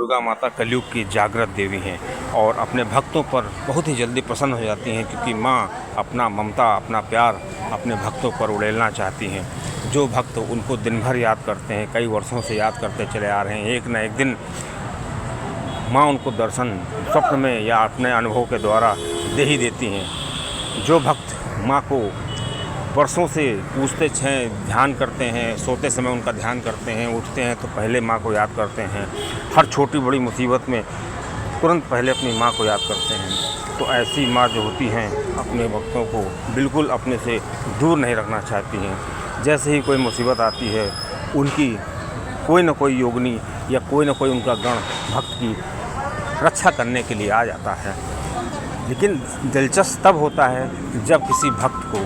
दुर्गा माता कलयुग की जागृत देवी हैं और अपने भक्तों पर बहुत ही जल्दी प्रसन्न हो जाती हैं, क्योंकि माँ अपना ममता, अपना प्यार अपने भक्तों पर उड़ेलना चाहती हैं। जो भक्त उनको दिन भर याद करते हैं, कई वर्षों से याद करते चले आ रहे हैं, एक न एक दिन माँ उनको दर्शन स्वप्न में या अपने अनुभव के द्वारा दे ही देती हैं। जो भक्त माँ को वर्षों से पूजते हैं, ध्यान करते हैं, सोते समय उनका ध्यान करते हैं, उठते हैं तो पहले माँ को याद करते हैं, हर छोटी बड़ी मुसीबत में तुरंत पहले अपनी माँ को याद करते हैं, तो ऐसी माँ जो होती हैं अपने भक्तों को बिल्कुल अपने से दूर नहीं रखना चाहती हैं। जैसे ही कोई मुसीबत आती है, उनकी कोई न कोई योगिनी या कोई न कोई उनका गण भक्त की रक्षा करने के लिए आ जाता है। लेकिन दिलचस्प तब होता है जब किसी भक्त को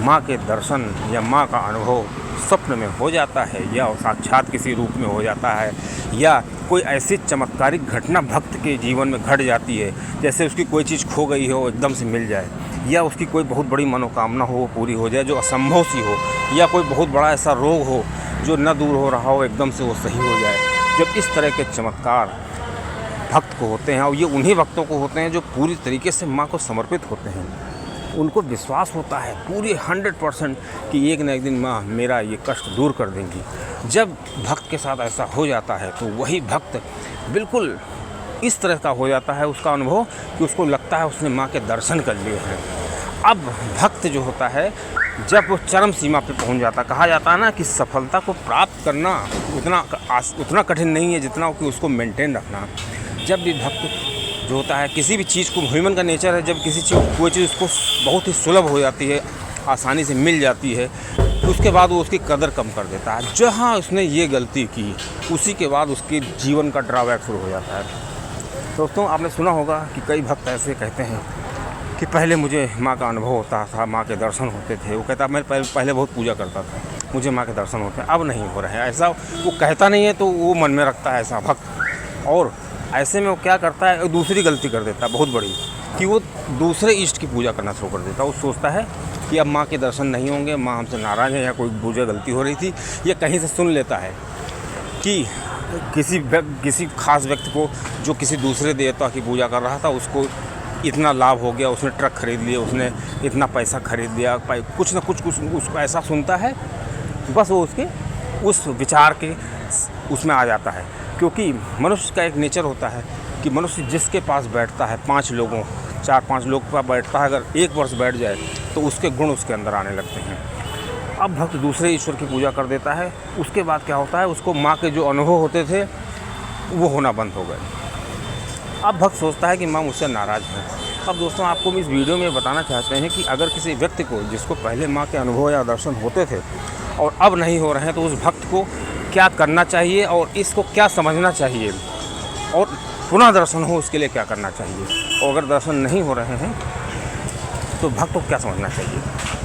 माँ के दर्शन या माँ का अनुभव स्वप्न में हो जाता है, या साक्षात किसी रूप में हो जाता है, या कोई ऐसी चमत्कारिक घटना भक्त के जीवन में घट जाती है, जैसे उसकी कोई चीज़ खो गई हो एकदम से मिल जाए, या उसकी कोई बहुत बड़ी मनोकामना हो वो पूरी हो जाए जो असंभव सी हो, या कोई बहुत बड़ा ऐसा रोग हो जो न दूर हो रहा हो एकदम से वो सही हो जाए। जब इस तरह के चमत्कार भक्त को होते हैं, और ये उन्हीं भक्तों को होते हैं जो पूरी तरीके से माँ को समर्पित होते हैं, उनको विश्वास होता है पूरी 100% कि एक न एक दिन माँ मेरा ये कष्ट दूर कर देंगी। जब भक्त के साथ ऐसा हो जाता है तो वही भक्त बिल्कुल इस तरह का हो जाता है उसका अनुभव कि उसको लगता है उसने माँ के दर्शन कर लिए हैं। अब भक्त जो होता है जब वो चरम सीमा पे पहुंच जाता, कहा जाता है ना कि सफलता को प्राप्त करना उतना कठिन नहीं है जितना कि उसको मेंटेन रखना। जब भी भक्त जो होता है किसी भी चीज़ को, ह्यूमन का नेचर है, जब कोई चीज़ उसको बहुत ही सुलभ हो जाती है, आसानी से मिल जाती है, तो उसके बाद वो उसकी कदर कम कर देता है। जहाँ उसने ये गलती की उसी के बाद उसके जीवन का ड्रॉबैक शुरू हो जाता है। दोस्तों, आपने सुना होगा कि कई भक्त ऐसे कहते हैं कि पहले मुझे माँ का अनुभव होता था, माँ के दर्शन होते थे। वो कहता मैं पहले बहुत पूजा करता था, मुझे माँ के दर्शन होते हैं, अब नहीं हो रहे हैं। ऐसा वो कहता नहीं है तो वो मन में रखता है ऐसा भक्त, और ऐसे में वो क्या करता है, दूसरी गलती कर देता है बहुत बड़ी, कि वो दूसरे इष्ट की पूजा करना शुरू कर देता है। वो सोचता है कि अब माँ के दर्शन नहीं होंगे, माँ हमसे नाराज़ है, या कोई पूजा गलती हो रही थी, या कहीं से सुन लेता है कि किसी खास व्यक्ति को जो किसी दूसरे देवता की पूजा कर रहा था उसको इतना लाभ हो गया, उसने ट्रक खरीद लिया, उसने इतना पैसा खरीद लिया, कुछ ना कुछ उसको ऐसा सुनता है, बस वो उसके उस विचार के उसमें आ जाता है। क्योंकि मनुष्य का एक नेचर होता है कि मनुष्य जिसके पास बैठता है, 4-5 लोग का बैठता है, अगर 1 वर्ष बैठ जाए तो उसके गुण उसके अंदर आने लगते हैं। अब भक्त दूसरे ईश्वर की पूजा कर देता है, उसके बाद क्या होता है, उसको माँ के जो अनुभव होते थे वो होना बंद हो गए। अब भक्त सोचता है कि माँ मुझसे नाराज़ है। अब दोस्तों, आपको हम इस वीडियो में बताना चाहते हैं कि अगर किसी व्यक्ति को, जिसको पहले माँ के अनुभव या दर्शन होते थे और अब नहीं हो रहे हैं, तो उस भक्त को क्या करना चाहिए और इसको क्या समझना चाहिए, और पुनः दर्शन हो उसके लिए क्या करना चाहिए, और अगर दर्शन नहीं हो रहे हैं तो भक्त को क्या समझना चाहिए।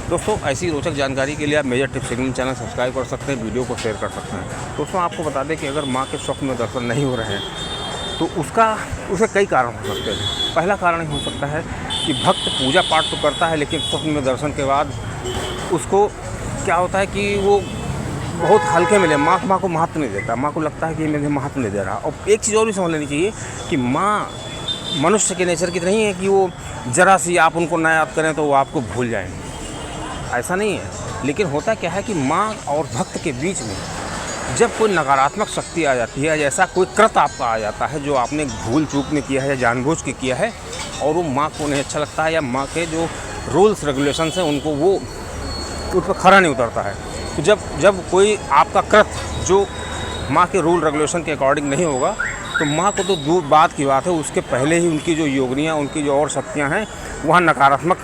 दोस्तों, ऐसी रोचक जानकारी के लिए आप major tips signal channel subscribe कर सकते हैं, वीडियो को शेयर कर सकते हैं। दोस्तों, आपको बता दें कि अगर माँ के स्वप्न में दर्शन नहीं हो रहे हैं तो उसके कई कारण हो सकते हैं। पहला कारण हो सकता है कि भक्त पूजा पाठ तो करता है, लेकिन स्वप्न में दर्शन के बाद उसको क्या होता है कि वो बहुत हल्के में ले, माँ को महत्व नहीं देता, माँ को लगता है कि मुझे महत्व नहीं दे रहा। और एक चीज़ और भी समझ लेनी चाहिए कि माँ मनुष्य के नेचर की नहीं है कि वो ज़रा सी आप उनको ना याद करें तो वो आपको भूल जाएं, ऐसा नहीं है। लेकिन होता क्या है कि माँ और भक्त के बीच में जब कोई नकारात्मक शक्ति आ जाती है, जैसा कोई कृत आपका आ जाता है जो आपने भूल चूक में किया है या जानबूझ के किया है, और वो माँ को नहीं अच्छा लगता है, या माँ के जो रूल्स रेगुलेशंस हैं उनको वो उस पर खरा नहीं उतरता है, तो जब कोई आपका कृत जो माँ के रूल रेगुलेशन के अकॉर्डिंग नहीं होगा, तो माँ को तो दूर बात की बात है, उसके पहले ही उनकी जो योगनियाँ, उनकी जो और शक्तियाँ हैं वहाँ नकारात्मक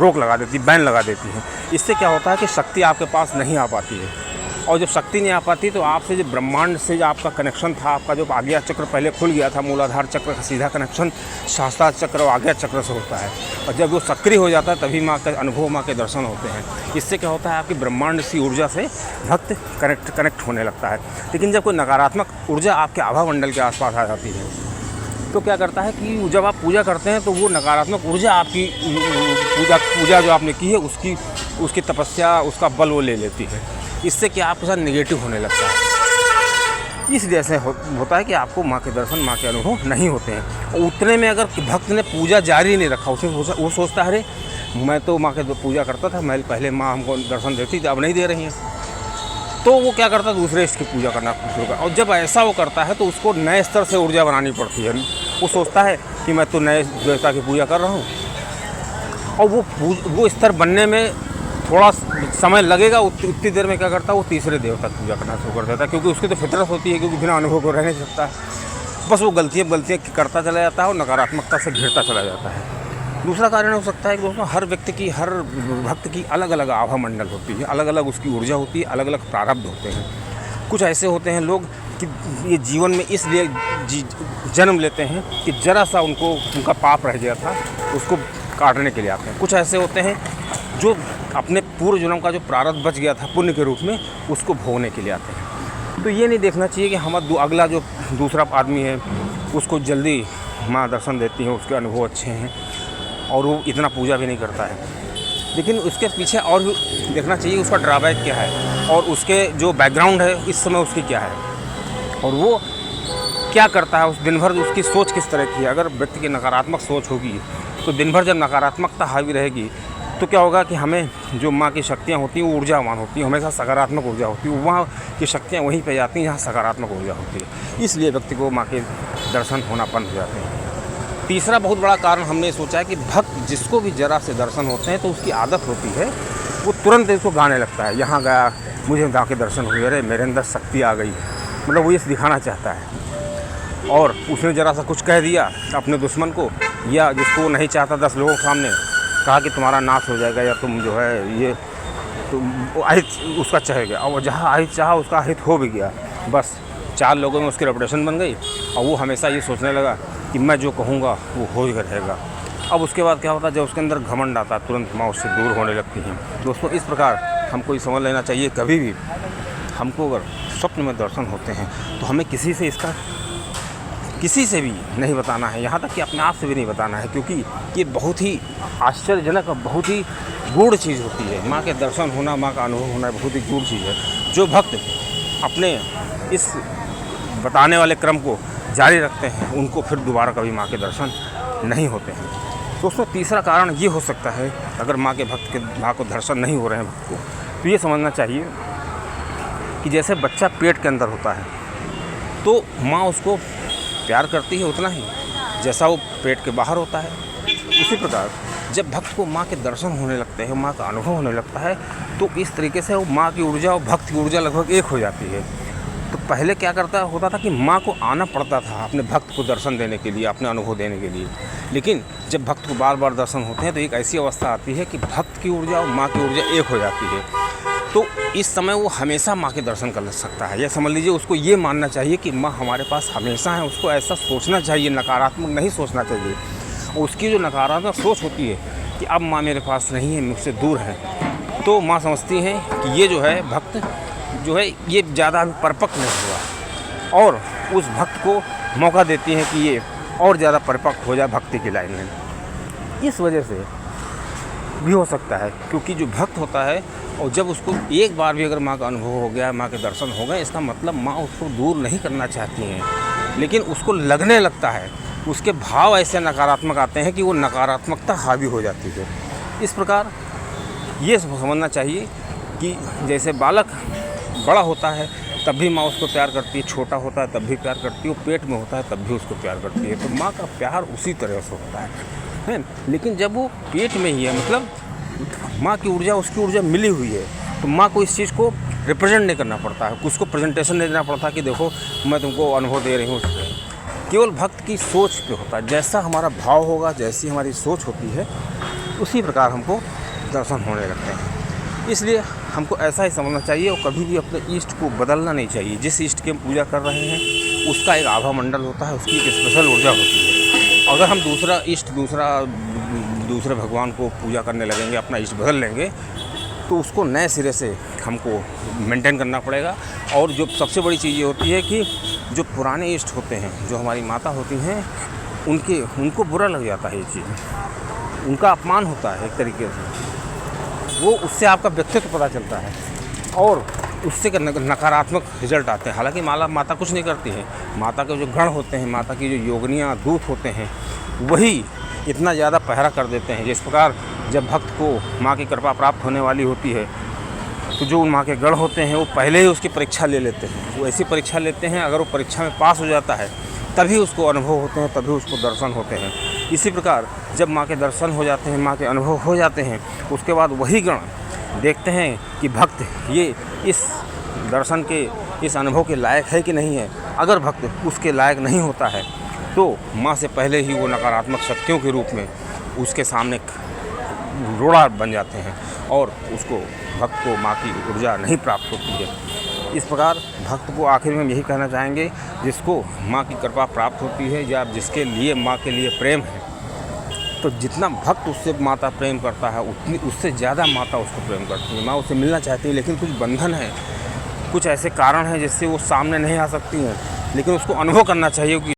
रोक लगा देती, बैन लगा देती हैं। इससे क्या होता है कि शक्ति आपके पास नहीं आ पाती है, और जब शक्ति नहीं आ पाती तो आपसे जो ब्रह्मांड से जो आपका कनेक्शन था, आपका जो आज्ञा चक्र पहले खुल गया था, मूलाधार चक्र का सीधा कनेक्शन शास्त्रा चक्र और आज्ञा चक्र से होता है, और जब वो सक्रिय हो जाता है तभी माँ का अनुभव, माँ के दर्शन होते हैं। इससे क्या होता है, आपकी ब्रह्मांड सी ऊर्जा से भक्त कनेक्ट होने लगता है। लेकिन जब कोई नकारात्मक ऊर्जा आपके आभा मंडल के आसपास आ जाती है तो क्या करता है कि जब आप पूजा करते हैं तो वो नकारात्मक ऊर्जा आपकी पूजा जो आपने की है उसकी तपस्या, उसका बल वो ले लेती है। इससे क्या आपके साथ नेगेटिव होने लगता है। इसलिए ऐसे होता है कि आपको माँ के दर्शन, माँ के अनुभव नहीं होते हैं। और उतने में अगर भक्त ने पूजा जारी नहीं रखा, वो सोचता है अरे मैं तो माँ के पूजा करता था, मैं पहले माँ हमको दर्शन देती थी, अब नहीं दे रही हैं, तो वो क्या करता है दूसरे इष्ट की पूजा करना शुरू कर। और जब ऐसा वो करता है तो उसको नए स्तर से ऊर्जा बनानी पड़ती है। वो सोचता है कि मैं तो नए देवता की पूजा कर रहा हूँ, और वो स्तर बनने में थोड़ा समय लगेगा। उतनी देर में क्या करता है वो तीसरे देवता की पूजा करना शुरू कर देता है, क्योंकि उसकी तो फितरत होती है, क्योंकि बिना अनुभव को रह नहीं सकता है। बस वो गलतियाँ करता चला जाता है और नकारात्मकता से घिरता चला जाता है। दूसरा कारण हो सकता है कि दोस्तों हर व्यक्ति की, हर भक्त की अलग अलग आभा मंडल होती है, अलग अलग उसकी ऊर्जा होती है, अलग अलग प्रारब्ध होते हैं। कुछ ऐसे होते हैं लोग कि ये जीवन में इसलिए जन्म लेते हैं कि ज़रा सा उनका पाप रह गया था, उसको काटने के लिए आते हैं। कुछ ऐसे होते हैं जो अपने पूर्व जन्म का जो प्रारब्ध बच गया था पुण्य के रूप में, उसको भोगने के लिए आते हैं। तो ये नहीं देखना चाहिए कि हमारा अगला जो दूसरा आदमी है उसको जल्दी माँ दर्शन देती है, उसके अनुभव अच्छे हैं और वो इतना पूजा भी नहीं करता है। लेकिन उसके पीछे और भी देखना चाहिए उसका ड्रॉबैक क्या है और उसके जो बैकग्राउंड है इस समय उसकी क्या है, और वो क्या करता है उस दिन भर, उसकी सोच किस तरह की है। अगर व्यक्ति की नकारात्मक सोच होगी तो दिन भर जब नकारात्मकता हावी रहेगी तो क्या होगा कि हमें जो माँ की शक्तियाँ होती हैं वो ऊर्जावान होती हैं, हमेशा सकारात्मक ऊर्जा होती है। वहाँ की शक्तियाँ वहीं पे जाती हैं जहाँ सकारात्मक ऊर्जा होती है, इसलिए व्यक्ति को माँ के दर्शन होना बंद हो जाते हैं। तीसरा बहुत बड़ा कारण हमने सोचा है कि भक्त जिसको भी जरा से दर्शन होते हैं तो उसकी आदत होती है वो तुरंत इसको गाने लगता है, यहाँ गया मुझे माँ के दर्शन हुए, अरे मेरे अंदर शक्ति आ गई, मतलब वो ये दिखाना चाहता है। और उसने ज़रा सा कुछ कह दिया अपने दुश्मन को या जिसको नहीं चाहता 10 लोगों के सामने, कहा कि तुम्हारा नाश हो जाएगा या तुम जो है ये तो अहित उसका चाहे गया, और जहाँ अहित चाहा उसका अहित हो भी गया। बस 4 लोगों में उसकी रेपुटेशन बन गई और वो हमेशा ये सोचने लगा कि मैं जो कहूँगा वो हो ही रहेगा। अब उसके बाद क्या होता है, जब उसके अंदर घमंड आता है तुरंत माँ उससे दूर होने लगती हैं। दोस्तों इस प्रकार हमको ये समझ लेना चाहिए, कभी भी हमको अगर स्वप्न में दर्शन होते हैं तो हमें किसी से भी नहीं बताना है, यहाँ तक कि अपने आप से भी नहीं बताना है, क्योंकि ये बहुत ही आश्चर्यजनक और बहुत ही गूढ़ चीज़ होती है। माँ के दर्शन होना, माँ का अनुभव होना बहुत ही गूढ़ चीज़ है। जो भक्त अपने इस बताने वाले क्रम को जारी रखते हैं उनको फिर दोबारा कभी माँ के दर्शन नहीं होते हैं। दोस्तों तीसरा कारण ये हो सकता है, अगर माँ को दर्शन नहीं हो रहे हैं भक्त को, तो ये समझना चाहिए कि जैसे बच्चा पेट के अंदर होता है तो माँ उसको प्यार करती है उतना ही जैसा वो पेट के बाहर होता है। उसी प्रकार जब भक्त को माँ के दर्शन होने लगते हैं, माँ का अनुभव होने लगता है, तो इस तरीके से वो माँ की ऊर्जा और भक्त की ऊर्जा लगभग एक हो जाती है। तो पहले क्या होता था कि माँ को आना पड़ता था अपने भक्त को दर्शन देने के लिए, अपने अनुभव देने के लिए। लेकिन जब भक्त को बार बार दर्शन होते हैं तो एक ऐसी अवस्था आती है कि भक्त की ऊर्जा और माँ की ऊर्जा एक हो जाती है। तो इस समय वो हमेशा माँ के दर्शन कर सकता है, या समझ लीजिए उसको ये मानना चाहिए कि माँ हमारे पास हमेशा है। उसको ऐसा सोचना चाहिए, नकारात्मक नहीं सोचना चाहिए। उसकी जो नकारात्मक सोच होती है कि अब माँ मेरे पास नहीं है, मुझसे दूर है, तो माँ समझती है कि ये जो है भक्त जो है ये ज़्यादा परिपक्व नहीं हुआ, और उस भक्त को मौका देती है कि ये और ज़्यादा परिपक्व हो जाए भक्ति की लाइन में। इस वजह से भी हो सकता है, क्योंकि जो भक्त होता है और जब उसको एक बार भी अगर माँ का अनुभव हो गया, माँ के दर्शन हो गए, इसका मतलब माँ उसको दूर नहीं करना चाहती हैं, लेकिन उसको लगने लगता है, उसके भाव ऐसे नकारात्मक आते हैं कि वो नकारात्मकता हावी हो जाती है। इस प्रकार ये समझना चाहिए कि जैसे बालक बड़ा होता है तब भी माँ उसको प्यार करती है, छोटा होता है तब भी प्यार करती है, वो पेट में होता है तब भी उसको प्यार करती है। तो माँ का प्यार उसी तरह से होता है। लेकिन जब वो पेट में ही है, मतलब माँ की ऊर्जा उसकी ऊर्जा मिली हुई है, तो माँ को इस चीज़ को रिप्रेजेंट नहीं करना पड़ता है, उसको प्रेजेंटेशन नहीं देना पड़ता कि देखो मैं तुमको अनुभव दे रही हूँ। केवल भक्त की सोच पे होता है, जैसा हमारा भाव होगा, जैसी हमारी सोच होती है, उसी प्रकार हमको दर्शन होने लगते हैं। इसलिए हमको ऐसा ही समझना चाहिए और कभी भी अपने इष्ट को बदलना नहीं चाहिए। जिस इष्ट की हम पूजा कर रहे हैं उसका एक आभा मंडल होता है, उसकी एक स्पेशल ऊर्जा होती है। अगर हम दूसरे भगवान को पूजा करने लगेंगे, अपना इष्ट बदल लेंगे, तो उसको नए सिरे से हमको मेंटेन करना पड़ेगा। और जो सबसे बड़ी चीज़ ये होती है कि जो पुराने इष्ट होते हैं, जो हमारी माता होती हैं, उनको बुरा लग जाता है ये चीज़, उनका अपमान होता है एक तरीके से। वो उससे आपका व्यक्तित्व पता चलता है, और उससे नकारात्मक रिजल्ट आते हैं। हालांकि माता कुछ नहीं करती है, माता के जो गण होते हैं, माता की जो योगिनियाँ दूत होते हैं, वही इतना ज़्यादा पहरा कर देते हैं। जिस प्रकार जब भक्त को माँ की कृपा प्राप्त होने वाली होती है, तो जो माँ के गण होते हैं वो पहले ही उसकी परीक्षा ले लेते हैं। वो ऐसी परीक्षा लेते हैं, अगर वो परीक्षा में पास हो जाता है तभी उसको अनुभव होते हैं, तभी उसको दर्शन होते हैं। इसी प्रकार जब माँ के दर्शन हो जाते हैं, माँ के अनुभव हो जाते हैं, उसके बाद वही गण देखते हैं कि भक्त ये इस दर्शन के, इस अनुभव के लायक है कि नहीं है। अगर भक्त उसके लायक नहीं होता है तो माँ से पहले ही वो नकारात्मक शक्तियों के रूप में उसके सामने रोड़ा बन जाते हैं और उसको, भक्त को माँ की ऊर्जा नहीं प्राप्त होती है। इस प्रकार भक्त को आखिर में यही कहना चाहेंगे, जिसको माँ की कृपा प्राप्त होती है या जिसके लिए माँ के लिए प्रेम है, तो जितना भक्त उससे माता प्रेम करता है उतनी उससे ज़्यादा माता उसको प्रेम करती है। माँ उससे मिलना चाहती है, लेकिन कुछ बंधन है, कुछ ऐसे कारण हैं जिससे वो सामने नहीं आ सकती हैं। लेकिन उसको अनुभव करना चाहिए कि